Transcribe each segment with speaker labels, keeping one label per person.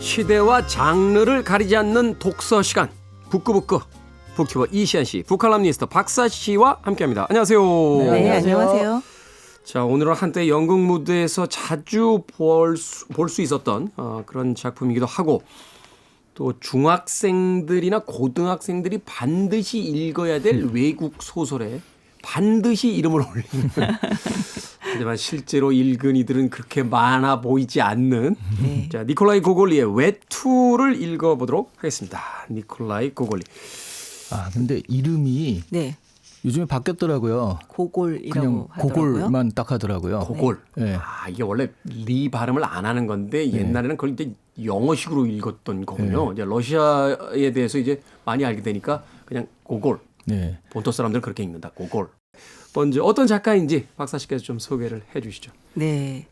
Speaker 1: 시대와 장르를 가리지 않는 독서 시간 북구북구 북튜버 이시안 씨, 북칼럼니스트 박사 씨와 함께합니다. 안녕하세요.
Speaker 2: 네, 안녕하세요.
Speaker 1: 자, 오늘은 한때 연극 무대에서 자주 볼 수 있었던 그런 작품이기도 하고 또 중학생들이나 고등학생들이 반드시 읽어야 될 외국 소설에 반드시 이름을 올리는 하지만 실제로 읽은 이들은 그렇게 많아 보이지 않는
Speaker 2: 네.
Speaker 1: 자, 니콜라이 고골리의 외투를 읽어보도록 하겠습니다. 니콜라이 고골리.
Speaker 3: 아, 근데 이름이
Speaker 2: 네.
Speaker 3: 요즘에 바뀌었더라고요.
Speaker 2: 고골이라고
Speaker 3: 그냥
Speaker 2: 하더라고요.
Speaker 3: 고골만 딱 하더라고요.
Speaker 1: 고골.
Speaker 3: 네.
Speaker 1: 아, 이게 원래 리 발음을 안 하는 건데 옛날에는 그걸 이제 영어식으로 읽었던 거군요. 이제 러시아에 대해서 이제 많이 알게 되니까 그냥 고골.
Speaker 3: 네.
Speaker 1: 본토 사람들은 그렇게 읽는다. 고골. 먼저 어떤 작가인지 박사 씨께서 좀 소개를 해 주시죠.
Speaker 2: 네.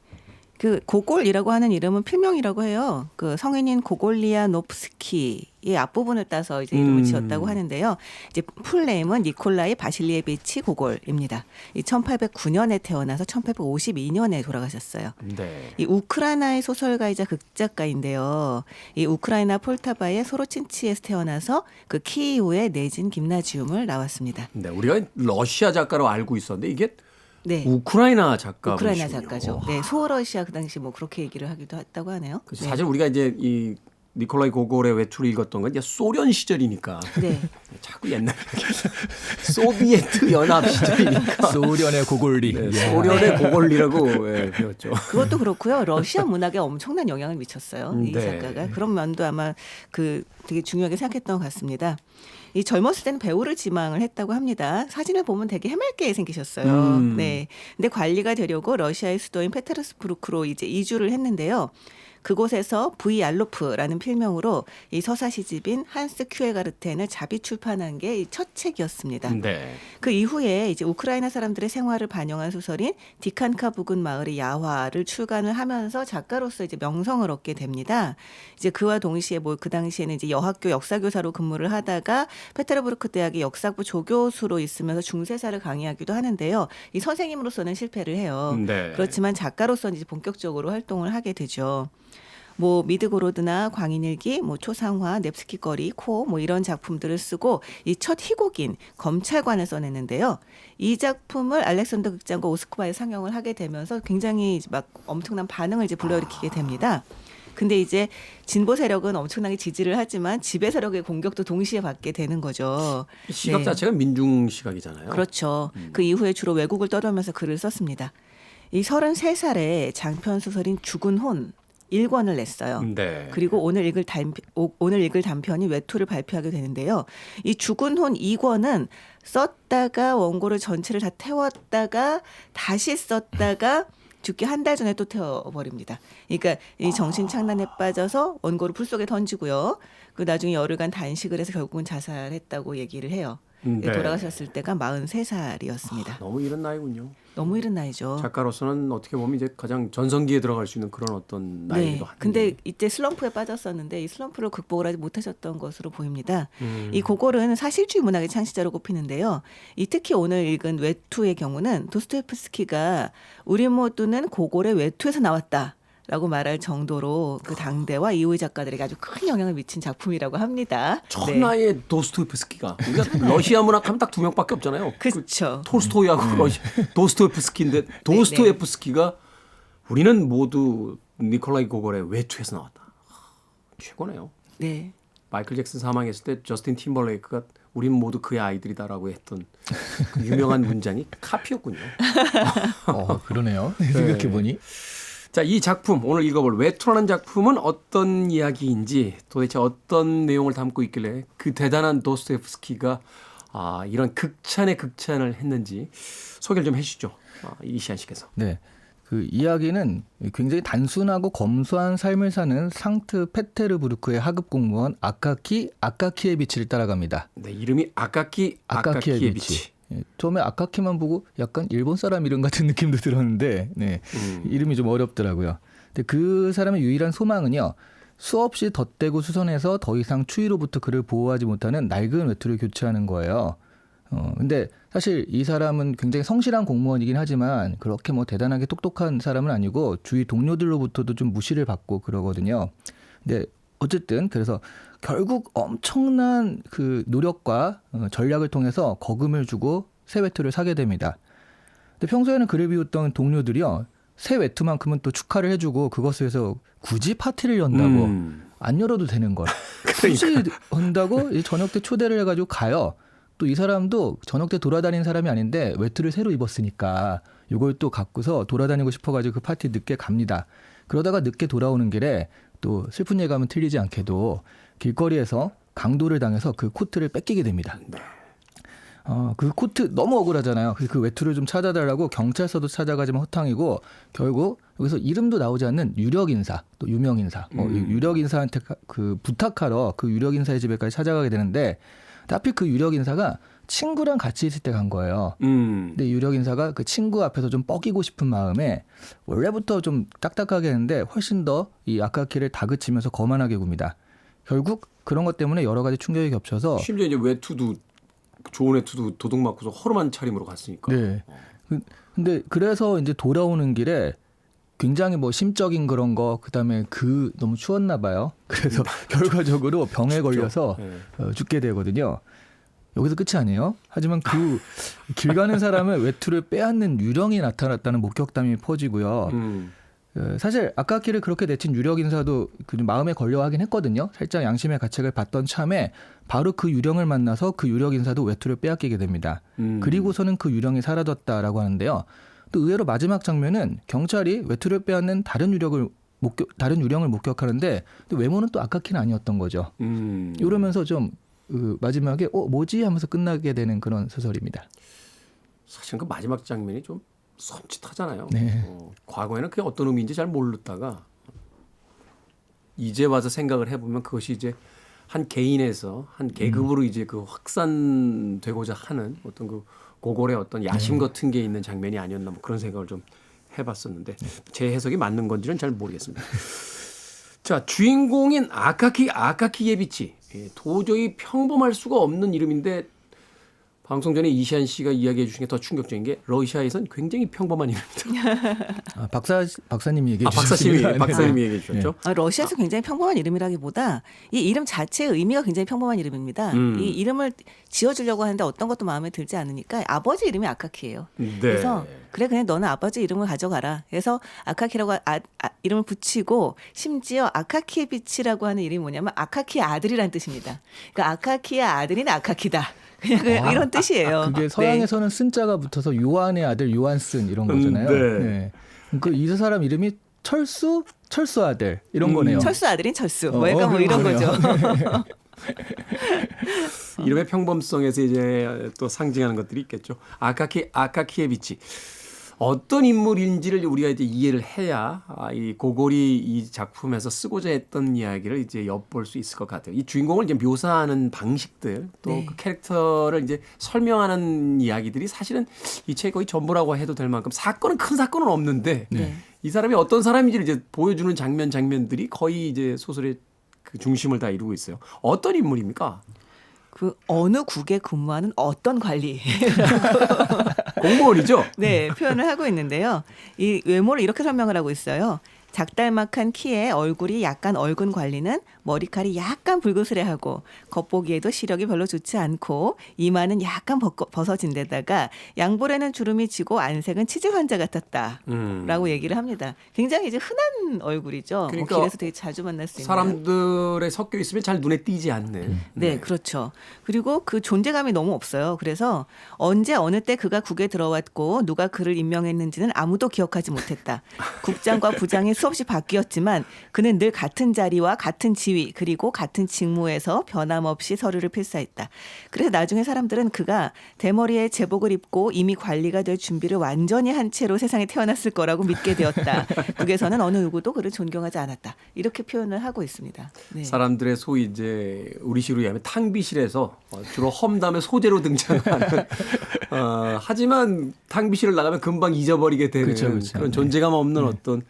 Speaker 2: 그 고골이라고 하는 이름은 필명이라고 해요. 그 성인인 고골리아 노프스키의 앞부분을 따서 이제 이름을 지었다고 하는데요. 이제 풀네임은 니콜라이 바실리에비치 고골입니다. 이 1809년에 태어나서 1852년에 돌아가셨어요.
Speaker 1: 네.
Speaker 2: 이 우크라이나의 소설가이자 극작가인데요. 이 우크라이나 폴타바의 소로친치에서 태어나서 그 키이우의 내진 김나지움을 나왔습니다.
Speaker 1: 네, 우리가 러시아 작가로 알고 있었는데 이게
Speaker 2: 네.
Speaker 1: 우크라이나 작가.
Speaker 2: 우크라이나 작가죠. 네, 소러시아 그 당시 뭐 그렇게 얘기를 하기도 했다고 하네요.
Speaker 1: 그렇죠.
Speaker 2: 네.
Speaker 1: 사실 우리가 이제 이 니콜라이 고골의 외투를 읽었던 건 이제 소련 시절이니까.
Speaker 2: 네.
Speaker 1: 자꾸 옛날 소비에트 연합 시절이니까.
Speaker 3: 소련의 고골리.
Speaker 1: 네, 소련의 고골리라고 배웠죠.
Speaker 2: 그것도 그렇고요. 러시아 문학에 엄청난 영향을 미쳤어요. 이
Speaker 1: 네.
Speaker 2: 작가가. 그런 면도 아마 그 되게 중요하게 생각했던 것 같습니다. 이 젊었을 때는 배우를 지망을 했다고 합니다. 사진을 보면 되게 해맑게 생기셨어요. 네. 근데 관리가 되려고 러시아의 수도인 페테르스부르크로 이제 이주를 했는데요. 그곳에서 V 알로프라는 필명으로 이 서사 시집인 한스 큐에가르텐을 자비 출판한 게 첫 책이었습니다.
Speaker 1: 네.
Speaker 2: 그 이후에 이제 우크라이나 사람들의 생활을 반영한 소설인 디칸카 부근 마을의 야화를 출간을 하면서 작가로서 이제 명성을 얻게 됩니다. 이제 그와 동시에 뭐 그 당시에는 이제 여학교 역사교사로 근무를 하다가 페테르부르크 대학의 역사부 조교수로 있으면서 중세사를 강의하기도 하는데요. 이 선생님으로서는 실패를 해요.
Speaker 1: 네.
Speaker 2: 그렇지만 작가로서는 이제 본격적으로 활동을 하게 되죠. 뭐 미드고로드나 광인일기, 뭐 초상화, 넵스키 거리, 코 뭐 이런 작품들을 쓰고 이 첫 희곡인 검찰관을 써냈는데요. 이 작품을 알렉산더 극장과 오스크바에 상영을 하게 되면서 굉장히 막 엄청난 반응을 이제 불러일으키게 됩니다. 근데 이제 진보 세력은 엄청나게 지지를 하지만 지배 세력의 공격도 동시에 받게 되는 거죠.
Speaker 1: 시각
Speaker 2: 네.
Speaker 1: 자체가 민중 시각이잖아요.
Speaker 2: 그렇죠. 그 이후에 주로 외국을 떠돌면서 글을 썼습니다. 이 33살에 장편 소설인 죽은 혼 1권을 냈어요.
Speaker 1: 네.
Speaker 2: 그리고 오늘 읽을 단편이 외투를 발표하게 되는데요. 이 죽은 혼 2권은 썼다가 원고를 전체를 다 태웠다가 다시 썼다가 죽기 한 달 전에 또 태워버립니다. 그러니까 이 정신착란에 빠져서 원고를 풀속에 던지고요. 그 나중에 열흘간 단식을 해서 결국은 자살했다고 얘기를 해요.
Speaker 1: 네.
Speaker 2: 돌아가셨을 때가 43살이었습니다.
Speaker 1: 너무 이른 나이군요.
Speaker 2: 너무 이른 나이죠.
Speaker 1: 작가로서는 어떻게 보면 이제 가장 전성기에 들어갈 수 있는 그런 어떤 나이기도 한데.
Speaker 2: 근데 이때 슬럼프에 빠졌었는데 이 슬럼프를 극복을 하지 못하셨던 것으로 보입니다. 이 고골은 사실주의 문학의 창시자로 꼽히는데요. 이 특히 오늘 읽은 외투의 경우는 도스토옙스키가 우리 모두는 고골의 외투에서 나왔다. 라고 말할 정도로 그 당대와 이후의 작가들에게 아주 큰 영향을 미친 작품이라고 합니다.
Speaker 1: 천하의 도스토옙스키가 그러니까 러시아 문학하면 딱 두 명밖에 없잖아요.
Speaker 2: 그렇죠.
Speaker 1: 톨스토이하고 도스토옙스키인데 도스토옙스키가 우리는 모두 니콜라이 고골의 외투에서 나왔다. 최고네요.
Speaker 2: 네.
Speaker 1: 마이클 잭슨 사망했을 때 저스틴 팀벌레이크가 우린 모두 그의 아이들이다라고 했던 그 유명한 문장이 카피였군요.
Speaker 3: 그러네요. 생각해보니.
Speaker 1: 자, 이 작품 오늘 읽어볼 외투라는 작품은 어떤 이야기인지 도대체 어떤 내용을 담고 있길래 그 대단한 도스토옙스키가 이런 극찬의 극찬을 했는지 소개를 좀 해주시죠. 이시안 씨께서.
Speaker 3: 네. 그 이야기는 굉장히 단순하고 검소한 삶을 사는 상트 페테르부르크의 하급 공무원 아카키에비치를 따라갑니다.
Speaker 1: 네, 이름이 아카키에비치.
Speaker 3: 처음에 아카키만 보고 약간 일본 사람 이름 같은 느낌도 들었는데 이름이 좀 어렵더라고요. 근데 그 사람의 유일한 소망은요. 수없이 덧대고 수선해서 더 이상 추위로부터 그를 보호하지 못하는 낡은 외투를 교체하는 거예요. 근데 사실 이 사람은 굉장히 성실한 공무원이긴 하지만 그렇게 뭐 대단하게 똑똑한 사람은 아니고 주위 동료들로부터도 좀 무시를 받고 그러거든요. 근데 어쨌든 그래서 결국 엄청난 그 노력과 전략을 통해서 거금을 주고 새 외투를 사게 됩니다. 근데 평소에는 그를 비웃던 동료들이요. 새 외투만큼은 또 축하를 해주고 그것을 위해서 굳이 파티를 연다고 안 열어도 되는 걸 굳이 한다고 저녁 때 초대를 해가지고 가요. 또 이 사람도 저녁 때 돌아다니는 사람이 아닌데 외투를 새로 입었으니까 이걸 또 갖고서 돌아다니고 싶어가지고 그 파티 늦게 갑니다. 그러다가 늦게 돌아오는 길에 또 슬픈 예감은 틀리지 않게도 길거리에서 강도를 당해서 그 코트를 뺏기게 됩니다. 그 코트 너무 억울하잖아요. 그래서 그 외투를 좀 찾아달라고 경찰서도 찾아가지만 허탕이고 결국 여기서 이름도 나오지 않는 유력 인사, 또 유명 인사, 유력 인사한테 그 부탁하러 그 유력 인사의 집에까지 찾아가게 되는데 하필 그 유력 인사가 친구랑 같이 있을 때 간 거예요. 근데 유력 인사가 그 친구 앞에서 좀 뻐기고 싶은 마음에 원래부터 좀 딱딱하게 했는데 훨씬 더 이 아카키를 다그치면서 거만하게 굽니다. 결국 그런 것 때문에 여러 가지 충격이 겹쳐서
Speaker 1: 심지어 이제 외투도 좋은 외투도 도둑 맞고서 허름한 차림으로 갔으니까.
Speaker 3: 네. 근데 그래서 이제 돌아오는 길에 굉장히 뭐 심적인 그런 거 그다음에 너무 추웠나 봐요. 그래서 결과적으로 병에 걸려서 죽게 되거든요. 여기서 끝이 아니에요. 하지만 그 길 가는 사람의 외투를 빼앗는 유령이 나타났다는 목격담이 퍼지고요. 사실 아카키를 그렇게 내친 유력 인사도 그 마음에 걸려하긴 했거든요. 살짝 양심의 가책을 받던 참에 바로 그 유령을 만나서 그 유력 인사도 외투를 빼앗기게 됩니다. 그리고서는 그 유령이 사라졌다라고 하는데요. 또 의외로 마지막 장면은 경찰이 외투를 빼앗는 다른 유령을 목격하는데 또 외모는 또 아카키는 아니었던 거죠. 이러면서 좀 마지막에 뭐지 하면서 끝나게 되는 그런 소설입니다.
Speaker 1: 사실 그 마지막 장면이 좀 섬찟하잖아요.
Speaker 3: 네.
Speaker 1: 과거에는 그게 어떤 의미인지 잘 모르다가 이제 와서 생각을 해보면 그것이 이제 한 개인에서 한 계급으로 이제 그 확산되고자 하는 어떤 그 고골의 어떤 야심 같은 게 있는 장면이 아니었나 뭐 그런 생각을 좀 해봤었는데 제 해석이 맞는 건지는 잘 모르겠습니다. 자, 주인공인 아카키 예비치. 도저히 평범할 수가 없는 이름인데 방송 전에 이시안 씨가 이야기해 주신 게 더 충격적인 게 러시아에선 굉장히 평범한 이름입니다.
Speaker 3: 박사님이 얘기해 주셨습니다.
Speaker 1: 박사님이 얘기해 주셨죠.
Speaker 2: 러시아에서 굉장히 평범한 이름이라기보다 이 이름 자체의 의미가 굉장히 평범한 이름입니다. 이 이름을 지어주려고 하는데 어떤 것도 마음에 들지 않으니까 아버지 이름이 아카키예요.
Speaker 1: 네.
Speaker 2: 그래서 그냥 너는 아버지 이름을 가져가라. 그래서 아카키라고 이름을 붙이고 심지어 아카키에비치라고 하는 이름이 뭐냐면 아카키의 아들이라는 뜻입니다. 그러니까 아카키의 아들인 아카키다. 그냥 이런 뜻이에요.
Speaker 3: 그게 서양에서는 쓴자가 붙어서 요한의 아들 요한슨 이런 거잖아요.
Speaker 1: 네.
Speaker 3: 그 이 사람 이름이 철수 아들 이런 거네요.
Speaker 2: 철수 아들인 철수. 뭐 약간 뭐 이런 거죠.
Speaker 1: 이름의 평범성에서 이제 또 상징하는 것들이 있겠죠. 아카키에비치. 어떤 인물인지를 우리가 이제 이해를 해야 이 고골이 이 작품에서 쓰고자 했던 이야기를 이제 엿볼 수 있을 것 같아요. 이 주인공을 이제 묘사하는 방식들 또 그 캐릭터를 이제 설명하는 이야기들이 사실은 이 책의 거의 전부라고 해도 될 만큼 큰 사건은 없는데 이 사람이 어떤 사람인지를 이제 보여주는 장면들이 거의 이제 소설의 그 중심을 다 이루고 있어요. 어떤 인물입니까?
Speaker 2: 그 어느 국에 근무하는 어떤 관리
Speaker 1: 공무원이죠?
Speaker 2: 네, 표현을 하고 있는데요. 이 외모를 이렇게 설명을 하고 있어요. 작달막한 키에 얼굴이 약간 얼근 관리는 머리칼이 약간 불그스레하고 겉보기에도 시력이 별로 좋지 않고 이마는 약간 벗어진 데다가 양볼에는 주름이 지고 안색은 치질 환자 같았다라고 얘기를 합니다. 굉장히 이제 흔한 얼굴이죠.
Speaker 1: 그러니까
Speaker 2: 길에서 되게 자주 만날 수 있는.
Speaker 1: 사람들에 섞여 있으면 잘 눈에 띄지 않는.
Speaker 2: 네, 그렇죠. 그리고 그 존재감이 너무 없어요. 그래서 언제 어느 때 그가 국에 들어왔고 누가 그를 임명했는지는 아무도 기억하지 못했다. 국장과 부장이 수없이 바뀌었지만 그는 늘 같은 자리와 같은 지위 그리고 같은 직무에서 변함없이 서류를 필사했다. 그래서 나중에 사람들은 그가 대머리에 제복을 입고 이미 관리가 될 준비를 완전히 한 채로 세상에 태어났을 거라고 믿게 되었다. 국에서는 어느 누구도 그를 존경하지 않았다. 이렇게 표현을 하고 있습니다. 네.
Speaker 1: 사람들의 소위 이제 우리식으로 얘기하면 탕비실에서 주로 험담의 소재로 등장하는 하지만 탕비실을 나가면 금방 잊어버리게 되는
Speaker 3: 그렇죠.
Speaker 1: 그런 존재감 없는 어떤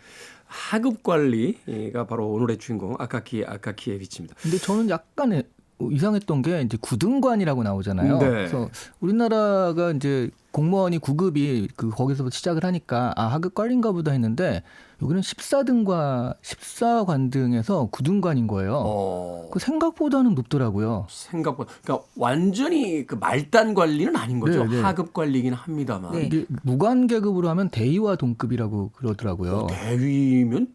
Speaker 1: 하급 관리가 바로 오늘의 주인공 아카키에비치입니다.
Speaker 3: 근데 저는 약간 이상했던 게 이제 구등관이라고 나오잖아요.
Speaker 1: 네.
Speaker 3: 그래서 우리나라가 이제 공무원이 9급이 거기서부터 시작을 하니까 하급 관리인가 보다 했는데 여기는 14관 등에서 9등관인 거예요. 그 생각보다는 높더라고요.
Speaker 1: 생각보다 그러니까 완전히 그 말단 관리는 아닌 거죠.
Speaker 3: 네, 네.
Speaker 1: 하급 관리긴 합니다만.
Speaker 2: 네.
Speaker 3: 이게 무관계급으로 하면 대위와 동급이라고 그러더라고요.
Speaker 1: 대위면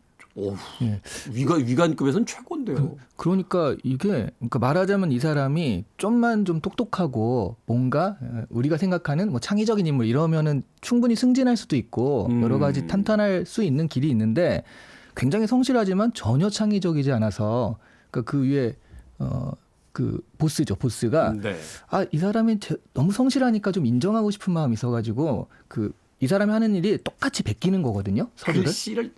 Speaker 3: 예.
Speaker 1: 위관급에서는 최고인데요.
Speaker 3: 그러니까 그러니까 말하자면 이 사람이 좀만 좀 똑똑하고 뭔가 우리가 생각하는 뭐 창의적인 인물 이러면은 충분히 승진할 수도 있고 여러 가지 탄탄할 수 있는 길이 있는데 굉장히 성실하지만 전혀 창의적이지 않아서 그러니까 그 위에 그 보스가
Speaker 1: 네.
Speaker 3: 이 사람이 너무 성실하니까 좀 인정하고 싶은 마음이 있어가지고 이 사람이 하는 일이 똑같이 베끼는 거거든요. 서류를.
Speaker 1: 글씨를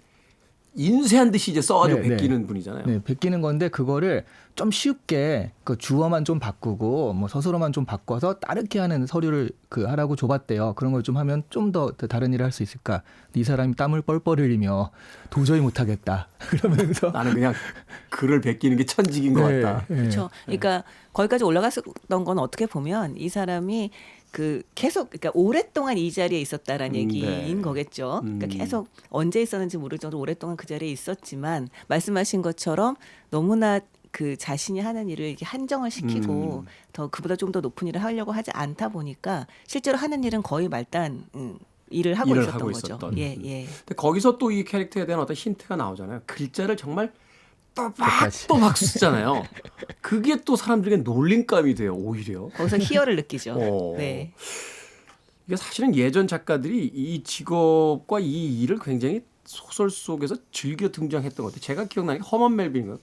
Speaker 1: 인쇄한 듯이 이제 써가지고
Speaker 3: 네,
Speaker 1: 베끼는 분이잖아요.
Speaker 3: 네, 베끼는 건데 그거를 좀 쉽게 그 주어만 좀 바꾸고 뭐 서술어만 좀 바꿔서 따르게 하는 서류를 하라고 줘봤대요. 그런 걸 좀 하면 좀 더 다른 일을 할 수 있을까? 이 사람이 땀을 뻘뻘 흘리며 도저히 못하겠다. 그러면서
Speaker 1: 나는 그냥 글을 베끼는 게 천직인 것 같다.
Speaker 2: 그렇죠. 그러니까 거기까지 올라갔었던 건 어떻게 보면 이 사람이 계속 그러니까 오랫동안 이 자리에 있었다라는 얘기인
Speaker 1: 네.
Speaker 2: 거겠죠. 그러니까 계속 언제 있었는지 모를 정도로 오랫동안 그 자리에 있었지만 말씀하신 것처럼 너무나 그 자신이 하는 일을 이렇게 한정을 시키고 더 그보다 좀 더 높은 일을 하려고 하지 않다 보니까 실제로 하는 일은 거의 말단 일을 하고 있었던 거죠. 예.
Speaker 1: 근데 거기서 또 이 캐릭터에 대한 어떤 힌트가 나오잖아요. 글자를 정말 또박또박 쓰잖아요. 그게 또 사람들에게 놀림감이 돼요. 오히려.
Speaker 2: 거기서 희열을 느끼죠.
Speaker 1: 어.
Speaker 2: 네.
Speaker 1: 이게 사실은 예전 작가들이 이 직업과 이 일을 굉장히 소설 속에서 즐겨 등장했던 것 같아요. 제가 기억나는 게 허먼 멜빈인가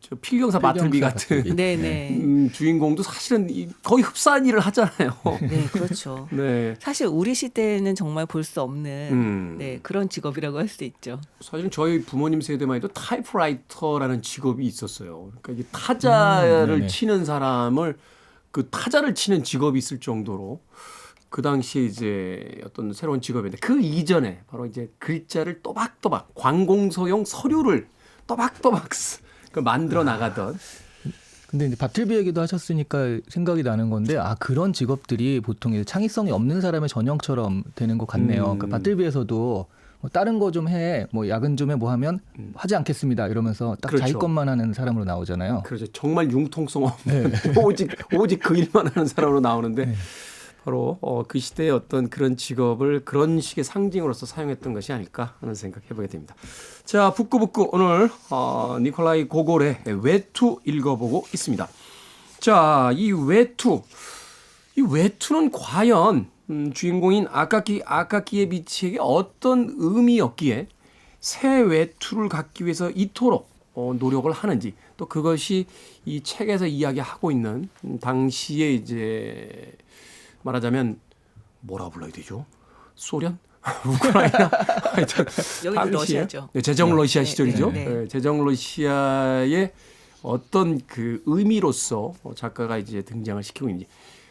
Speaker 1: 저 필경사 마틀비 같은
Speaker 2: 네네.
Speaker 1: 주인공도 사실은 거의 흡사한 일을 하잖아요.
Speaker 2: 네, 그렇죠.
Speaker 1: 네.
Speaker 2: 사실 우리 시대에는 정말 볼 수 없는 네, 그런 직업이라고 할 수 있죠.
Speaker 1: 사실은 저희 부모님 세대만 해도 타이프라이터라는 직업이 있었어요. 그러니까 이게 타자를 치는 사람을 그 타자를 치는 직업이 있을 정도로 그 당시에 이제 어떤 새로운 직업인데 그 이전에 바로 이제 글자를 또박또박 관공서용 서류를 또박또박 만들어 나가던.
Speaker 3: 근데 이제 바틀비 얘기도 하셨으니까 생각이 나는 건데 그런 직업들이 보통 이제 창의성이 없는 사람의 전형처럼 되는 것 같네요. 그러니까 바틀비에서도 뭐 다른 거 좀 해, 뭐 야근 좀 해, 뭐 하면 하지 않겠습니다 이러면서 딱
Speaker 1: 그렇죠.
Speaker 3: 자기 것만 하는 사람으로 나오잖아요.
Speaker 1: 그렇죠. 정말 융통성 없는 오직 그 일만 하는 사람으로 나오는데 바로 그 시대의 어떤 그런 직업을 그런 식의 상징으로서 사용했던 것이 아닐까 하는 생각 해보게 됩니다. 자, 북구북구 오늘 니콜라이 고골의 외투 읽어보고 있습니다. 자, 이 외투는 과연 주인공인 아카키에비치에게 어떤 의미였기에 새 외투를 갖기 위해서 이토록 노력을 하는지 또 그것이 이 책에서 이야기하고 있는 당시에 이제 말하자면 뭐라 불러야 되죠? 소련? 우크라이나? 하여튼
Speaker 2: 여기는 러시아죠.
Speaker 1: 네, 제정 러시아
Speaker 2: 네,
Speaker 1: 시절이죠.
Speaker 2: 네, 네.
Speaker 1: 네, 제정 러시아의 어떤 그 의미로서 작가가 이제 등장을 시키고 있는지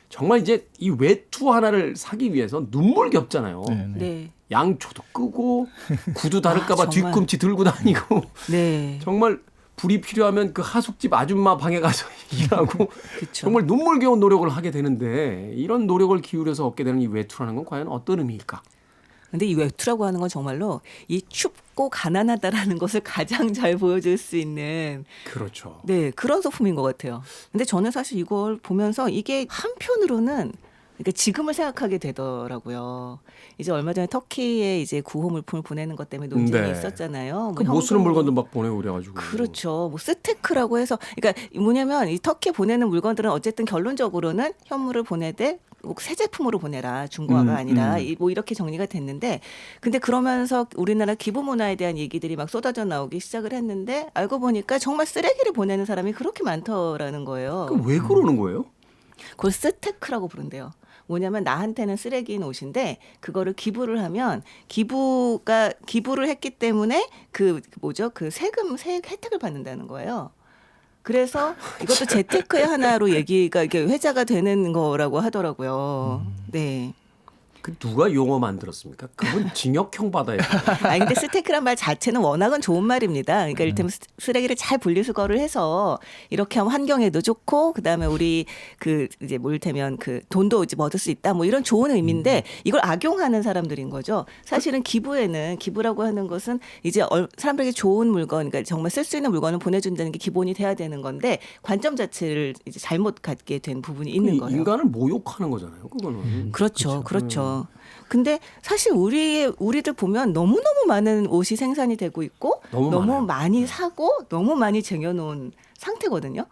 Speaker 1: 정말 이제 이 외투 하나를 사기 위해서 눈물겹잖아요.
Speaker 2: 네.
Speaker 1: 양초도 끄고 구두 다를까봐
Speaker 2: 정말.
Speaker 1: 뒤꿈치 들고 다니고
Speaker 2: 네.
Speaker 1: 정말 불이 필요하면 그 하숙집 아줌마 방에 가서 일하고
Speaker 2: 그쵸.
Speaker 1: 정말 눈물겨운 노력을 하게 되는데 이런 노력을 기울여서 얻게 되는 이 외투라는 건 과연 어떤 의미일까?
Speaker 2: 근데 이 외투라고 하는 건 정말로 이 춥고 가난하다라는 것을 가장 잘 보여줄 수 있는
Speaker 1: 그렇죠.
Speaker 2: 네, 그런 소품인 것 같아요. 근데 저는 사실 이걸 보면서 이게 한편으로는 그러니까 지금을 생각하게 되더라고요. 이제 얼마 전에 터키에 이제 구호 물품을 보내는 것 때문에 논쟁이
Speaker 1: 네.
Speaker 2: 있었잖아요.
Speaker 1: 그 못 쓰는 물건도 막 보내고 그래가지고.
Speaker 2: 그렇죠. 뭐 스테크라고 해서 그러니까 뭐냐면 이 터키에 보내는 물건들은 어쨌든 결론적으로는 현물을 보내되 꼭 새 제품으로 보내라. 중고화가 아니라 뭐 이렇게 정리가 됐는데 근데 그러면서 우리나라 기부 문화에 대한 얘기들이 막 쏟아져 나오기 시작을 했는데 알고 보니까 정말 쓰레기를 보내는 사람이 그렇게 많더라는 거예요.
Speaker 1: 그럼 왜 그러는 거예요?
Speaker 2: 그걸 스테크라고 부른대요. 뭐냐면 나한테는 쓰레기인 옷인데 그거를 기부를 하면 기부를 했기 때문에 그 세금 혜택을 받는다는 거예요. 그래서 이것도 재테크의 하나로 얘기가 이게 회자가 되는 거라고 하더라고요. 네.
Speaker 1: 그 누가 용어 만들었습니까? 그분 징역형 받아야 돼요.
Speaker 2: 아 근데 스테이크란 말 자체는 워낙은 좋은 말입니다. 그러니까 이를테면 쓰레기를 잘 분리수거를 해서 이렇게 하면 환경에도 좋고 그다음에 우리 그 이제 뭐 이를테면 그 돈도 이제 뭐 얻을 수 있다 뭐 이런 좋은 의미인데 이걸 악용하는 사람들인 거죠. 사실은 기부라고 하는 것은 이제 사람들에게 좋은 물건, 그러니까 정말 쓸 수 있는 물건을 보내준다는 게 기본이 돼야 되는 건데 관점 자체를 이제 잘못 갖게 된 부분이 있는 거예요.
Speaker 1: 인간을 모욕하는 거잖아요. 그거는.
Speaker 2: 그렇죠. 근데 사실 우리들 보면 너무너무 많은 옷이 생산이 되고 있고
Speaker 1: 너무 많아요.
Speaker 2: 많이 사고 너무 많이 쟁여놓은 상태거든요.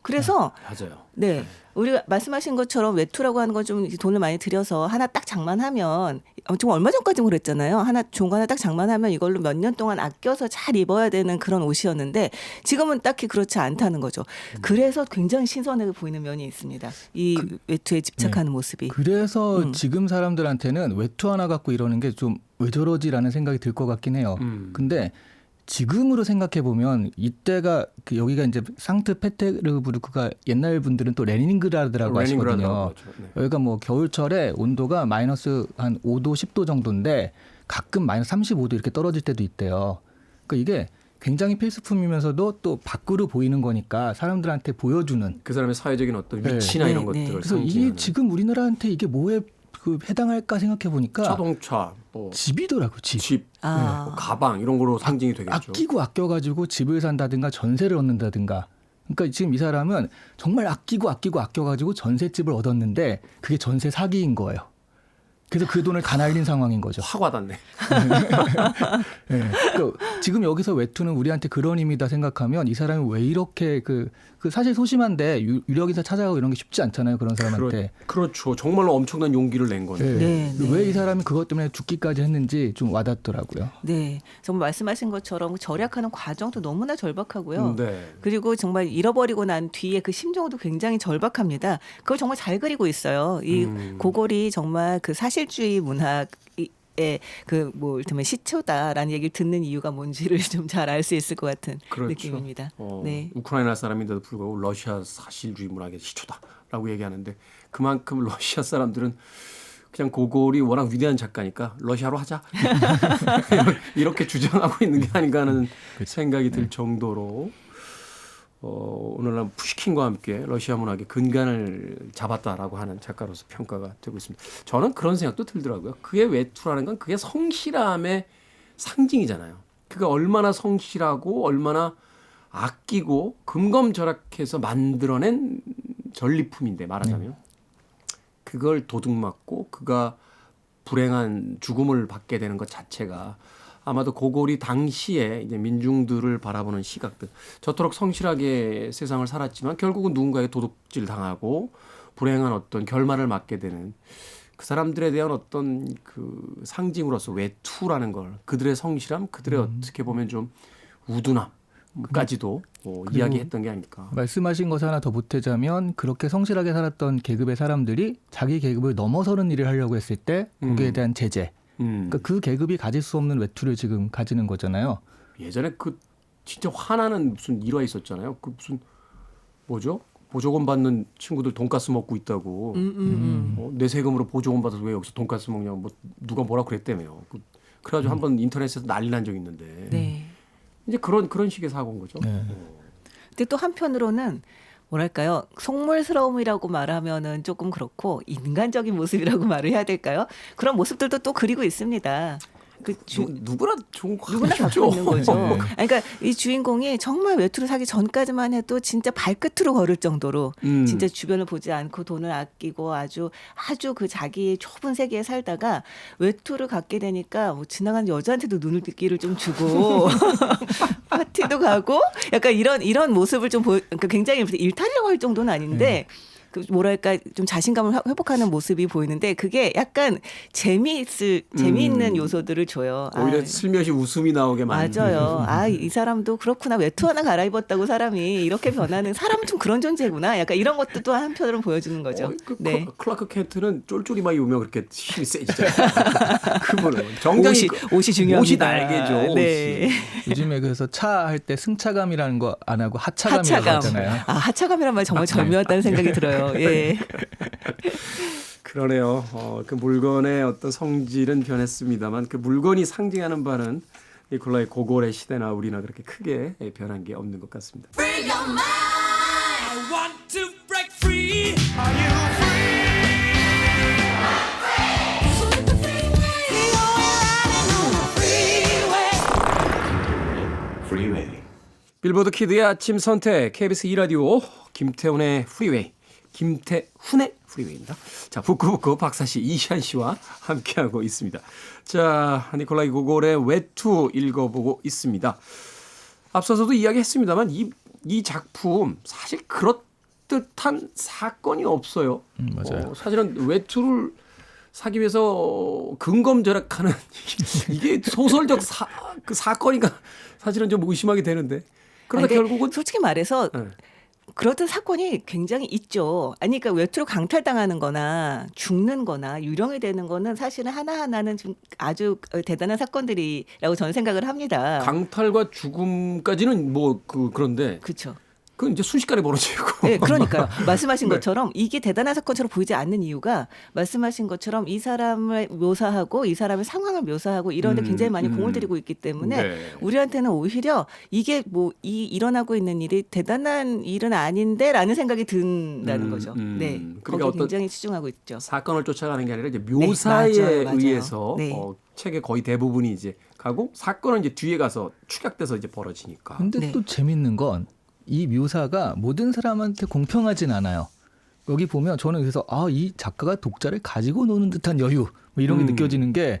Speaker 2: 그래서
Speaker 1: 맞아요.
Speaker 2: 네. 우리가 말씀하신 것처럼 외투라고 하는 건 좀 돈을 많이 들여서 하나 딱 장만하면 좀 얼마 전까지는 그랬잖아요. 좋은 거 하나 딱 장만하면 이걸로 몇 년 동안 아껴서 잘 입어야 되는 그런 옷이었는데 지금은 딱히 그렇지 않다는 거죠. 그래서 굉장히 신선해 보이는 면이 있습니다. 이 외투에 집착하는 모습이.
Speaker 3: 그래서 지금 사람들한테는 외투 하나 갖고 이러는 게 좀 왜 저러지라는 생각이 들 것 같긴 해요. 근데 지금으로 생각해 보면 이때가 여기가 이제 상트페테르부르크가 옛날 분들은 또 레닌그라드라고 하시거든요.
Speaker 1: 네.
Speaker 3: 여기가 뭐 겨울철에 온도가 마이너스 한 5도 10도 정도인데 가끔 마이너스 35도 이렇게 떨어질 때도 있대요. 그러니까 이게 굉장히 필수품이면서도 또 밖으로 보이는 거니까 사람들한테 보여주는.
Speaker 1: 그 사람의 사회적인 어떤 위치나
Speaker 2: 네,
Speaker 1: 이런
Speaker 2: 네.
Speaker 1: 것들을
Speaker 3: 그래서 이게
Speaker 1: 상징하는.
Speaker 3: 지금 우리나라한테 이게 뭐에 해당할까 생각해 보니까
Speaker 1: 자동차, 뭐
Speaker 3: 집이더라고 집.
Speaker 1: 집, 뭐 가방 이런 거로 상징이 되겠죠.
Speaker 3: 아끼고 아껴가지고 집을 산다든가 전세를 얻는다든가. 그러니까 지금 이 사람은 정말 아끼고 아껴가지고 전셋집을 얻었는데 그게 전세 사기인 거예요. 그래서 그 돈을 다 날린 상황인 거죠.
Speaker 1: 확 와닿네.
Speaker 3: 네. 그러니까 지금 여기서 외투는 우리한테 그런 의미다 생각하면 이 사람이 왜 이렇게 그 사실 소심한데 유력인사 찾아가고 이런 게 쉽지 않잖아요. 그런 사람한테.
Speaker 1: 그렇죠. 정말로 엄청난 용기를 낸 건데.
Speaker 2: 네.
Speaker 3: 왜 이 사람이 그것 때문에 죽기까지 했는지 좀 와닿더라고요.
Speaker 2: 네. 정말 말씀하신 것처럼 절약하는 과정도 너무나 절박하고요.
Speaker 1: 네.
Speaker 2: 그리고 정말 잃어버리고 난 뒤에 그 심정도 굉장히 절박합니다. 그걸 정말 잘 그리고 있어요. 이 고골이 정말 그 사실주의 문학 그 뭐 이를테면 시초다라는 얘기를 듣는 이유가 뭔지를 좀 잘 알 수 있을 것 같은
Speaker 1: 그렇죠.
Speaker 2: 느낌입니다. 네.
Speaker 1: 우크라이나 사람인데도 불구하고 러시아 사실주의 문학의 시초다라고 얘기하는데 그만큼 러시아 사람들은 그냥 고골이 워낙 위대한 작가니까 러시아로 하자 이렇게 주장하고 있는 게 아닌가 하는 생각이 들 정도로 오늘날 푸시킨과 함께 러시아 문학의 근간을 잡았다라고 하는 작가로서 평가가 되고 있습니다. 저는 그런 생각도 들더라고요. 그의 외투라는 건 그게 성실함의 상징이잖아요. 그가 얼마나 성실하고 얼마나 아끼고 금검절약해서 만들어낸 전리품인데 말하자면 그걸 도둑맞고 그가 불행한 죽음을 받게 되는 것 자체가 아마도 고골이 당시에 이제 민중들을 바라보는 시각들, 저토록 성실하게 세상을 살았지만 결국은 누군가의 도둑질 당하고 불행한 어떤 결말을 맞게 되는 그 사람들에 대한 어떤 그 상징으로서 외투라는 걸 그들의 성실함, 그들의 어떻게 보면 좀 우둔함까지도 이야기했던 게 아닐까.
Speaker 3: 말씀하신 것을 하나 더 보태자면 그렇게 성실하게 살았던 계급의 사람들이 자기 계급을 넘어서는 일을 하려고 했을 때 거기에 대한 제재. 그러니까 그 계급이 가질 수 없는 외투를 지금 가지는 거잖아요.
Speaker 1: 예전에 그 진짜 화나는 무슨 일화 있었잖아요. 그 무슨 뭐죠? 보조금 받는 친구들 돈가스 먹고 있다고. 내 세금으로 보조금 받아서 왜 여기서 돈가스 먹냐고 뭐 누가 뭐라 그랬다며요. 그래가지고 한번 인터넷에서 난리 난 적이 있는데.
Speaker 2: 네.
Speaker 1: 이제 그런 식의 사고인 거죠.
Speaker 3: 네.
Speaker 2: 근데 또 한편으로는 뭐랄까요? 속물스러움이라고 말하면은 조금 그렇고 인간적인 모습이라고 말을 해야 될까요? 그런 모습들도 또 그리고 있습니다.
Speaker 1: 누구나 좋은
Speaker 2: 누구나 갖고 있는 거죠. 그러니까 이 주인공이 정말 외투를 사기 전까지만 해도 진짜 발끝으로 걸을 정도로 진짜 주변을 보지 않고 돈을 아끼고 아주 그 자기의 좁은 세계에 살다가 외투를 갖게 되니까 뭐 지나가는 여자한테도 눈길을 좀 주고 파티도 가고 약간 이런 모습을 좀 그러니까 굉장히 일탈이라고 할 정도는 아닌데 그 뭐랄까 좀 자신감을 회복하는 모습이 보이는데 그게 약간 재미있는 요소들을 줘요.
Speaker 1: 오히려 슬며시 웃음이 나오게 만드는.
Speaker 2: 맞아요. 이 사람도 그렇구나. 외투 하나 갈아입었다고 사람이 이렇게 변하는 사람은 좀 그런 존재구나. 약간 이런 것도 또 한편으로 보여주는 거죠.
Speaker 1: 네. 클라크 켄트는 쫄쫄이만 입으면 그렇게 힘이 세지잖아요. 그분은 정장이
Speaker 2: 옷이 중요합니다.
Speaker 1: 옷이 날개죠.
Speaker 2: 네.
Speaker 3: 요즘에 그래서 차 할 때 승차감이라는 거 안 하고 하차감이라고 하잖아요.
Speaker 2: 하차감이란 말 정말 절묘하다는 생각이 들어요. 예.
Speaker 1: 그러네요. 그 물건의 어떤 성질은 변했습니다만 그 물건이 상징하는 바는 니콜라의 고골의 시대나 우리나 그렇게 크게 변한 게 없는 것 같습니다.
Speaker 4: Free your mind. I want to break free. Are you free?
Speaker 5: Freeway.
Speaker 1: 빌보드 키드의 아침 선택 KBS 2라디오 김태훈의 프리웨이 김태훈의 프리웨이입니다. 자, 북구북구 박사씨 이시안 씨와 함께하고 있습니다. 자, 니콜라이 고골의 외투 읽어보고 있습니다. 앞서서도 이야기했습니다만 이 작품 사실 그렇듯한 사건이 없어요.
Speaker 3: 맞아요.
Speaker 1: 사실은 외투를 사기 위해서 근검절약하는 이게 소설적 그 사건인가 사실은 좀 의심하게 되는데 그러다
Speaker 2: 근데
Speaker 1: 결국은
Speaker 2: 솔직히 말해서
Speaker 1: 네.
Speaker 2: 그렇던 사건이 굉장히 있죠. 아니, 그러니까 외투로 강탈당하는 거나 죽는 거나 유령이 되는 거는 사실은 하나하나는 좀 아주 대단한 사건들이라고 저는 생각을 합니다.
Speaker 1: 강탈과 죽음까지는 뭐 그런데
Speaker 2: 그렇죠.
Speaker 1: 그건 이제 순식간에 벌어지고.
Speaker 2: 네, 그러니까요. 말씀하신
Speaker 1: 네.
Speaker 2: 것처럼 이게 대단한 사건처럼 보이지 않는 이유가 말씀하신 것처럼 이 사람을 묘사하고 이 사람의 상황을 묘사하고 이런 데 굉장히 많이 공을 들이고 있기 때문에
Speaker 1: 네.
Speaker 2: 우리한테는 오히려 이게 뭐 일어나고 있는 일이 대단한 일은 아닌데라는 생각이 든다는 거죠. 네.
Speaker 1: 그러니까
Speaker 2: 거기에
Speaker 1: 어떤
Speaker 2: 굉장히 치중하고 있죠.
Speaker 1: 사건을 쫓아가는 게 아니라 이제 묘사에
Speaker 2: 맞아요.
Speaker 1: 의해서
Speaker 2: 네.
Speaker 1: 책의 거의 대부분이 이제 가고 사건은 이제 뒤에 가서 축약돼서 이제 벌어지니까.
Speaker 3: 근데
Speaker 2: 네.
Speaker 3: 또 재밌는 건 이 묘사가 모든 사람한테 공평하진 않아요. 여기 보면 저는 그래서 이 작가가 독자를 가지고 노는 듯한 여유 뭐 이런 게 느껴지는 게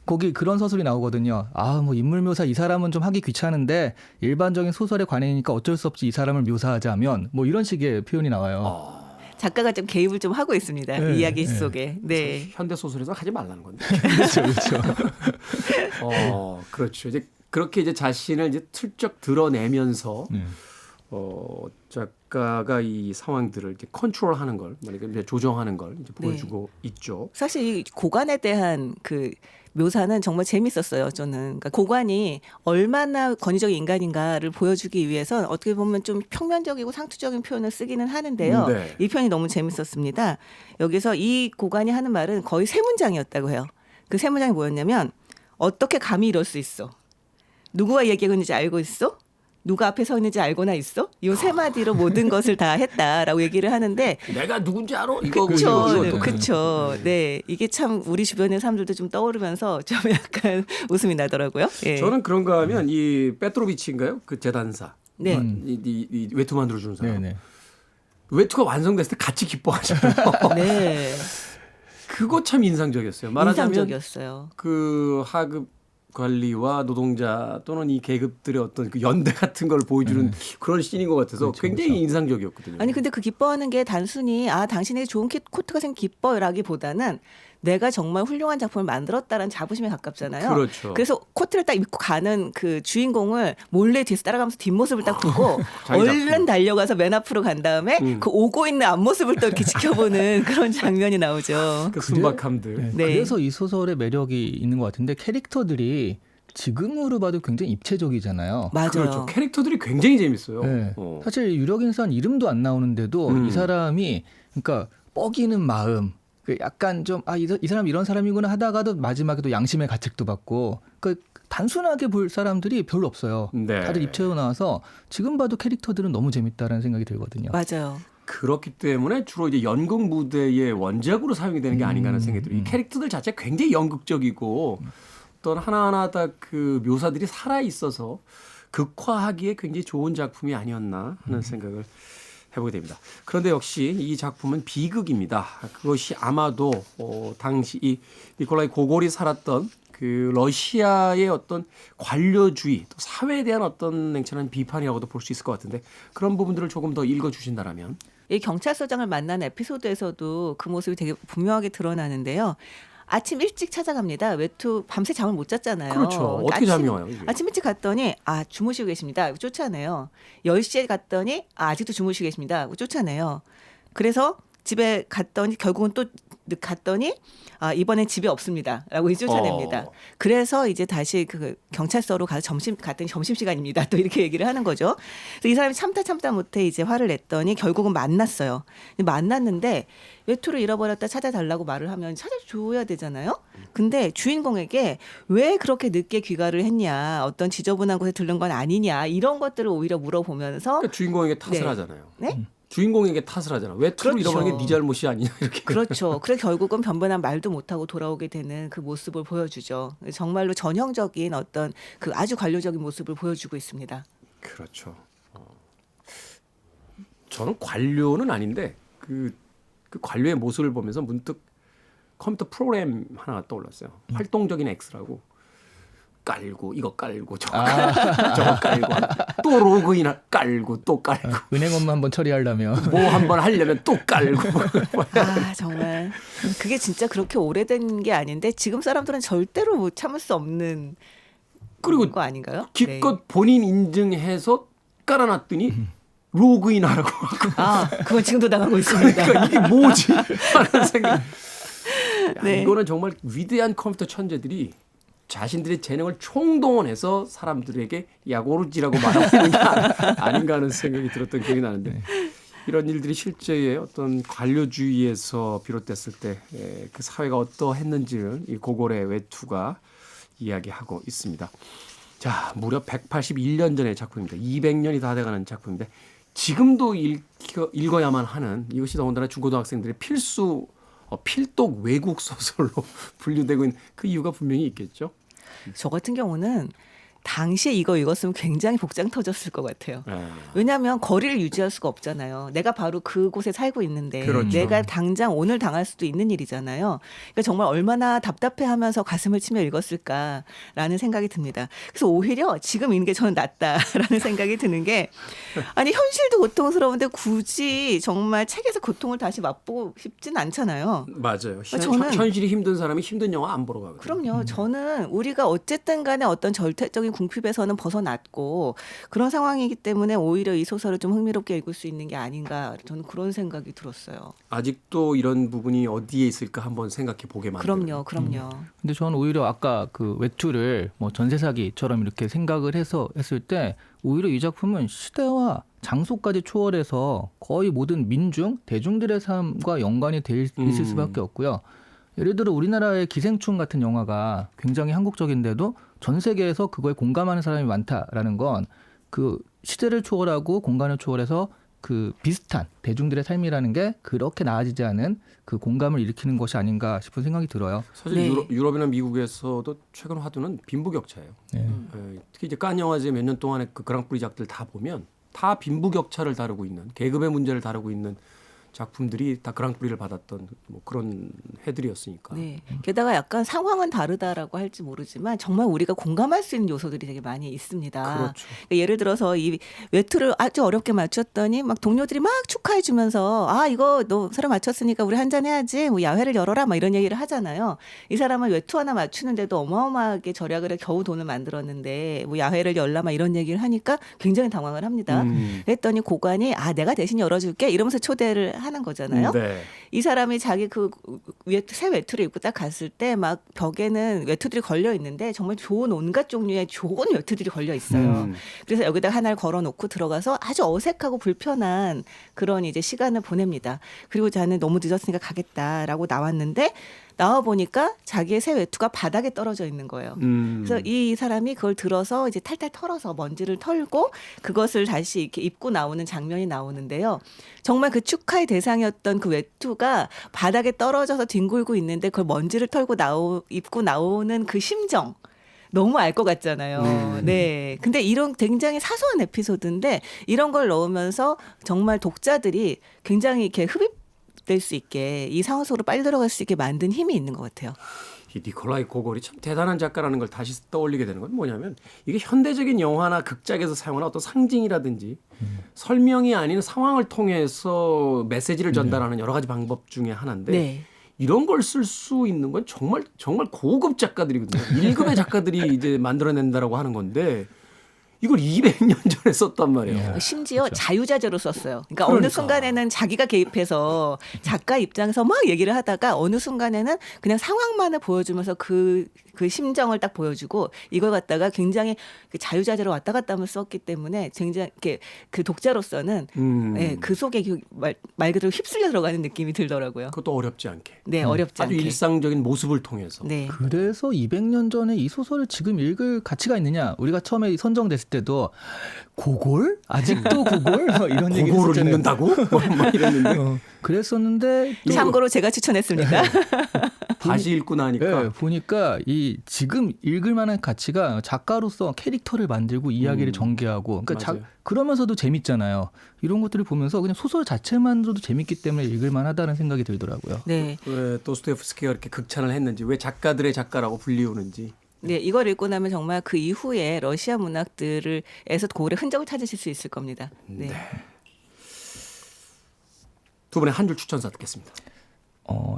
Speaker 3: 거기 그런 서술이 나오거든요. 뭐 인물 묘사 이 사람은 좀 하기 귀찮은데 일반적인 소설에 관해니까 어쩔 수 없이 이 사람을 묘사하자면 뭐 이런 식의 표현이 나와요.
Speaker 2: 작가가 좀 개입을 좀 하고 있습니다.
Speaker 3: 네,
Speaker 2: 이야기
Speaker 3: 네.
Speaker 2: 속에. 네.
Speaker 1: 현대 소설에서 하지 말라는 건데.
Speaker 3: 그렇죠, 그렇죠.
Speaker 1: 그렇죠. 이제 그렇게 이제 자신을 이제 슬쩍 드러내면서 작가가 이 상황들을 이제 컨트롤하는 걸, 그러니까 이제 조정하는 걸 이제 보여주고 있죠.
Speaker 2: 사실 이 고관에 대한 그 묘사는 정말 재밌었어요. 저는 그러니까 고관이 얼마나 권위적인 인간인가를 보여주기 위해서 어떻게 보면 좀 평면적이고 상투적인 표현을 쓰기는 하는데요.
Speaker 1: 네.
Speaker 2: 이 표현이 너무 재밌었습니다. 여기서 이 고관이 하는 말은 거의 세 문장이었다고 해요. 그 세 문장이 뭐였냐면 어떻게 감히 이럴 수 있어? 누구와 얘기하고 있는지 알고 있어? 누가 앞에 서 있는지 알고나 있어? 이 세 마디로 모든 것을 다 했다라고 얘기를 하는데
Speaker 1: 내가 누군지 알아? 이거
Speaker 2: 그렇죠.
Speaker 1: 이거.
Speaker 2: 그렇죠. 네. 이게 참 우리 주변의 사람들도 좀 떠오르면서 좀 약간 웃음이 나더라고요. 예.
Speaker 1: 저는 그런가 하면 이 페트로비치인가요? 그 재단사.
Speaker 2: 네.
Speaker 1: 이 외투 만들어 주는 사람.
Speaker 3: 네네.
Speaker 1: 외투가 완성됐을 때 같이 기뻐하잖아요.
Speaker 2: 네.
Speaker 1: 그거 참 인상적이었어요. 말하자면
Speaker 2: 인상적이었어요.
Speaker 1: 그 하급 관리와 노동자 또는 이 계급들의 어떤 그 연대 같은 걸 보여주는 그런 씬인 것 같아서
Speaker 3: 그렇죠,
Speaker 1: 굉장히
Speaker 3: 그렇죠.
Speaker 1: 인상적이었거든요.
Speaker 2: 아니 근데 그 기뻐하는 게 단순히 당신에게 좋은 코트가 생긴 기뻐라기보다는 내가 정말 훌륭한 작품을 만들었다는 자부심에 가깝잖아요.
Speaker 1: 그렇죠.
Speaker 2: 그래서 코트를 딱 입고 가는 그 주인공을 몰래 뒤에서 따라가면서 뒷모습을 딱 보고
Speaker 1: 자기
Speaker 2: 얼른
Speaker 1: 작품.
Speaker 2: 달려가서 맨 앞으로 간 다음에 그 오고 있는 앞모습을 또 이렇게 지켜보는 그런 장면이 나오죠.
Speaker 1: 그 순박함들.
Speaker 3: 네.
Speaker 2: 네.
Speaker 3: 그래서 이 소설의 매력이 있는 것 같은데 캐릭터들이 지금으로 봐도 굉장히 입체적이잖아요.
Speaker 2: 맞아요.
Speaker 1: 그렇죠. 캐릭터들이 굉장히 재밌어요.
Speaker 3: 네. 사실 유력 인사는 이름도 안 나오는데도 이 사람이 그러니까 뻐기는 마음, 그 약간 좀 이 사람 이런 사람이구나 하다가도 마지막에도 양심의 가책도 받고 그 단순하게 볼 사람들이 별로 없어요.
Speaker 1: 네.
Speaker 3: 다들 입체로 나와서 지금 봐도 캐릭터들은 너무 재밌다라는 생각이 들거든요.
Speaker 2: 맞아요.
Speaker 1: 그렇기 때문에 주로 이제 연극 무대의 원작으로 사용이 되는 게 아닌가 하는 생각이 들어요. 이 캐릭터들 자체가 굉장히 연극적이고 어떤 하나하나 다 그 묘사들이 살아 있어서 극화하기에 굉장히 좋은 작품이 아니었나 하는 생각을 해보게 됩니다. 그런데 역시 이 작품은 비극입니다. 그것이 아마도 당시 이 니콜라이 고골이 살았던 그 러시아의 어떤 관료주의, 또 사회에 대한 어떤 냉철한 비판이라고도 볼 수 있을 것 같은데 그런 부분들을 조금 더 읽어주신다면.
Speaker 2: 이 경찰서장을 만난 에피소드에서도 그 모습이 되게 분명하게 드러나는데요. 아침 일찍 찾아갑니다. 외투 밤새 잠을 못 잤잖아요.
Speaker 1: 그렇죠. 어떻게 잠이 와요, 이게?
Speaker 2: 아침 일찍 갔더니 주무시고 계십니다. 쫓아내요. 10시에 갔더니 아직도 주무시고 계십니다. 쫓아내요. 그래서 집에 갔더니 결국은 또 갔더니 이번엔 집에 없습니다라고 이제 쫓아냅니다. 그래서 이제 다시 그 경찰서로 가서 갔더니 점심시간입니다. 또 이렇게 얘기를 하는 거죠. 그래서 이 사람이 참다 못해 이제 화를 냈더니 결국은 만났어요. 만났는데 외투를 잃어버렸다 찾아달라고 말을 하면 찾아줘야 되잖아요. 근데 주인공에게 왜 그렇게 늦게 귀가를 했냐, 어떤 지저분한 곳에 들른 건 아니냐, 이런 것들을 오히려 물어보면서
Speaker 1: 그러니까 주인공에게 탓을
Speaker 2: 네.
Speaker 1: 하잖아요.
Speaker 2: 네?
Speaker 1: 주인공에게 탓을 하잖아. 왜 투를
Speaker 2: 그렇죠.
Speaker 1: 잃어버린 게 네 잘못이 아니냐 이렇게.
Speaker 2: 그렇죠. 그래 결국은 변변한 말도 못하고 돌아오게 되는 그 모습을 보여주죠. 정말로 전형적인 어떤 그 아주 관료적인 모습을 보여주고 있습니다.
Speaker 1: 그렇죠. 저는 관료는 아닌데 그 관료의 모습을 보면서 문득 컴퓨터 프로그램 하나가 떠올랐어요. 활동적인 X라고. 깔고 이거 깔고 저거 깔고 또 로그인 깔고 또 깔고
Speaker 3: 은행 업무 한번 처리하려면
Speaker 1: 뭐 한번 하려면 또 깔고.
Speaker 2: 정말 그게 진짜 그렇게 오래된 게 아닌데 지금 사람들은 절대로 못 참을 수 없는
Speaker 1: 그리고
Speaker 2: 거 아닌가요?
Speaker 1: 기껏 본인 인증해서 깔아놨더니 로그인 하라고.
Speaker 2: 그건 지금도 나가고 있습니다.
Speaker 1: 그러니까 이게 뭐지? 하는 생각.
Speaker 2: 네.
Speaker 1: 이거는 정말 위대한 컴퓨터 천재들이 자신들의 재능을 총동원해서 사람들에게 약오르지라고 말하고 있는 게 아닌가 하는 생각이 들었던 기억이 나는데 이런 일들이 실제의 어떤 관료주의에서 비롯됐을 때 그 사회가 어떠했는지를 이 고골의 외투가 이야기하고 있습니다. 자, 무려 181년 전의 작품입니다. 200년이 다 돼가는 작품인데 지금도 읽어야만 하는, 이것이 더군다나 중고등학생들의 필수 필독 외국 소설로 분류되고 있는 그 이유가 분명히 있겠죠.
Speaker 2: 저 같은 경우는 당시에 이거 읽었으면 굉장히 복장 터졌을 것 같아요.
Speaker 1: 네.
Speaker 2: 왜냐하면 거리를 유지할 수가 없잖아요. 내가 바로 그곳에 살고 있는데
Speaker 1: 그렇죠.
Speaker 2: 내가 당장 오늘 당할 수도 있는 일이잖아요. 그러니까 정말 얼마나 답답해하면서 가슴을 치며 읽었을까라는 생각이 듭니다. 그래서 오히려 지금 읽는 게 저는 낫다라는 생각이 드는 게 아니 현실도 고통스러운데 굳이 정말 책에서 고통을 다시 맛보고 싶진 않잖아요.
Speaker 1: 맞아요.
Speaker 2: 저는-
Speaker 1: 현실이 힘든 사람이 힘든 영화 안 보러 가거든요.
Speaker 2: 그럼요. 저는 우리가 어쨌든 간에 어떤 절대적인 궁핍에서는 벗어났고 그런 상황이기 때문에 오히려 이 소설을 좀 흥미롭게 읽을 수 있는 게 아닌가, 저는 그런 생각이 들었어요.
Speaker 1: 아직도 이런 부분이 어디에 있을까 한번 생각해 보게 만드는.
Speaker 2: 그럼요.
Speaker 3: 근데 저는 오히려 아까 그 외투를 뭐 전세 사기처럼 이렇게 생각을 해서 했을 때 오히려 이 작품은 시대와 장소까지 초월해서 거의 모든 민중, 대중들의 삶과 연관이 돼 있을 수밖에 없고요. 예를 들어 우리나라의 기생충 같은 영화가 굉장히 한국적인데도 전 세계에서 그거에 공감하는 사람이 많다라는 건 그 시대를 초월하고 공간을 초월해서 그 비슷한 대중들의 삶이라는 게 그렇게 나아지지 않은 그 공감을 일으키는 것이 아닌가 싶은 생각이 들어요.
Speaker 1: 사실
Speaker 2: 네.
Speaker 1: 유럽이나 미국에서도 최근 화두는 빈부격차예요.
Speaker 3: 네.
Speaker 1: 특히 이제 깐 영화제 몇 년 동안의 그 그랑프리작들 다 보면 다 빈부격차를 다루고 있는, 계급의 문제를 다루고 있는 작품들이 다 그랑프리를 받았던 뭐 그런 해들이었으니까.
Speaker 2: 네. 게다가 약간 상황은 다르다라고 할지 모르지만 정말 우리가 공감할 수 있는 요소들이 되게 많이 있습니다.
Speaker 1: 그렇죠.
Speaker 2: 그러니까 예를 들어서 이 외투를 아주 어렵게 맞췄더니 막 동료들이 막 축하해 주면서 이거 너 서로 맞췄으니까 우리 한잔 해야지, 뭐 야회를 열어라, 막 이런 얘기를 하잖아요. 이 사람은 외투 하나 맞추는데도 어마어마하게 절약을 해 겨우 돈을 만들었는데 뭐 야회를 열라, 막 이런 얘기를 하니까 굉장히 당황을 합니다. 그랬더니 고관이 내가 대신 열어줄게 이러면서 초대를 하는 거잖아요.
Speaker 1: 네.
Speaker 2: 이 사람이 자기 그 새 외투를 입고 딱 갔을 때 막 벽에는 외투들이 걸려 있는데 정말 좋은 온갖 종류의 좋은 외투들이 걸려 있어요. 그래서 여기다 하나를 걸어놓고 들어가서 아주 어색하고 불편한 그런 이제 시간을 보냅니다. 그리고 자는 너무 늦었으니까 가겠다라고 나왔는데 나와 보니까 자기의 새 외투가 바닥에 떨어져 있는 거예요. 그래서 이 사람이 그걸 들어서 이제 탈탈 털어서 먼지를 털고 그것을 다시 이렇게 입고 나오는 장면이 나오는데요. 정말 그 축하의 대상이었던 그 외투가 바닥에 떨어져서 뒹굴고 있는데 그걸 먼지를 털고 입고 나오는 그 심정. 너무 알 것 같잖아요. 네. 근데 이런 굉장히 사소한 에피소드인데 이런 걸 넣으면서 정말 독자들이 굉장히 이렇게 흡입될 수 있게 이 상황 속으로 빨리 들어갈 수 있게 만든 힘이 있는 것 같아요.
Speaker 1: 이 니콜라이 고골이 참 대단한 작가라는 걸 다시 떠올리게 되는 건 뭐냐면 이게 현대적인 영화나 극작에서 사용하는 어떤 상징이라든지 설명이 아닌 상황을 통해서 메시지를 전달하는 여러 가지 방법 중에 하나인데
Speaker 2: 네.
Speaker 1: 이런 걸 쓸 수 있는 건 정말 고급 작가들이거든요. 1급의 작가들이 이제 만들어낸다라고 하는 건데 이걸 200년 전에 썼단 말이에요.
Speaker 3: 예.
Speaker 2: 심지어
Speaker 3: 그렇죠.
Speaker 2: 자유자재로 썼어요. 그러니까
Speaker 1: 그러니까.
Speaker 2: 어느 순간에는 자기가 개입해서 작가 입장에서 막 얘기를 하다가 어느 순간에는 그냥 상황만을 보여주면서 그 심정을 딱 보여주고 이걸 갖다가 굉장히 그 자유자재로 왔다 갔다 하면서 썼기 때문에 굉장히 이렇게 그 독자로서는 예, 그 속에 말 그대로 휩쓸려 들어가는 느낌이 들더라고요.
Speaker 1: 그것도 어렵지 않게.
Speaker 2: 네, 어렵지
Speaker 1: 아주
Speaker 2: 않게.
Speaker 1: 일상적인 모습을 통해서.
Speaker 2: 네.
Speaker 3: 그래서 200년 전에 이 소설을 지금 읽을 가치가 있느냐? 우리가 처음에 선정됐을 때도 고골? 아직도 고골? 뭐 이런 얘기를
Speaker 1: 고고를
Speaker 3: 했었잖아요.
Speaker 1: 읽는다고? 뭐 이랬는데
Speaker 3: 그랬었는데 또
Speaker 2: 참고로 제가 추천했습니다.
Speaker 1: 다시 읽고 나니까
Speaker 3: 예, 보니까 이 지금 읽을 만한 가치가 작가로서 캐릭터를 만들고 이야기를 전개하고 그러니까
Speaker 1: 맞아요.
Speaker 3: 그러면서도 재밌잖아요. 이런 것들을 보면서 그냥 소설 자체만으로도 재밌기 때문에 읽을 만하다는 생각이 들더라고요.
Speaker 2: 네.
Speaker 1: 왜 도스토옙스키가 이렇게 극찬을 했는지, 왜 작가들의 작가라고 불리우는지.
Speaker 2: 네, 이걸 읽고 나면 정말 그 이후에 러시아 문학들에서 고을의 흔적을 찾으실 수 있을 겁니다. 네.
Speaker 1: 두 분의 한 줄 추천사 듣겠습니다.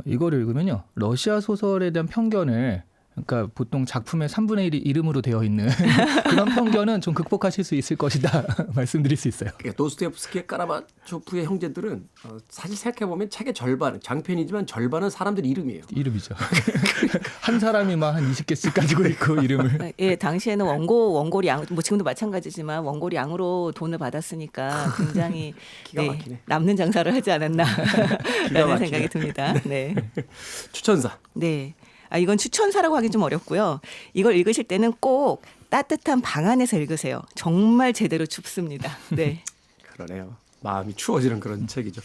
Speaker 3: 이거를 읽으면요. 러시아 소설에 대한 편견을 그러니까 보통 작품의 3분의 1이 이름으로 되어 있는 그런 편견은 좀 극복하실 수 있을 것이다 말씀드릴 수 있어요.
Speaker 1: 그러니까 도스토옙스키의 까라바초프의 형제들은 사실 생각해보면 책의 절반, 장편이지만 절반은 사람들 이름이에요.
Speaker 3: 이름이죠. 한 사람이 막 한 20개씩 가지고 있고 이름을.
Speaker 2: 예, 당시에는 원고리 양, 뭐 지금도 마찬가지지만 원고리 양으로 돈을 받았으니까 굉장히
Speaker 1: 기가
Speaker 2: 네,
Speaker 1: 막히네.
Speaker 2: 남는 장사를 하지 않았나라는
Speaker 1: 막히네.
Speaker 2: 생각이 듭니다. 네.
Speaker 1: 추천사.
Speaker 2: 네. 이건 추천사라고 하기 좀 어렵고요. 이걸 읽으실 때는 꼭 따뜻한 방 안에서 읽으세요. 정말 제대로 춥습니다. 네.
Speaker 1: 그러네요. 마음이 추워지는 그런 책이죠.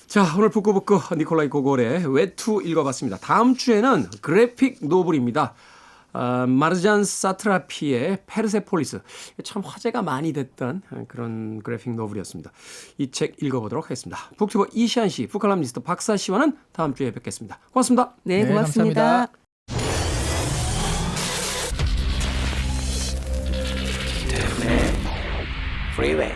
Speaker 1: 자, 오늘 북구북구 니콜라이 고골의 외투 읽어봤습니다. 다음 주에는 그래픽 노블입니다. 마르잔 사트라피의 페르세폴리스. 참 화제가 많이 됐던 그런 그래픽 노블이었습니다. 이 책 읽어보도록 하겠습니다. 북튜버 이시안 씨, 북칼럼니스트 박사 씨와는 다음 주에 뵙겠습니다. 고맙습니다.
Speaker 2: 네,
Speaker 3: 네,
Speaker 2: 고맙습니다.
Speaker 3: 감사합니다.
Speaker 5: Freeway.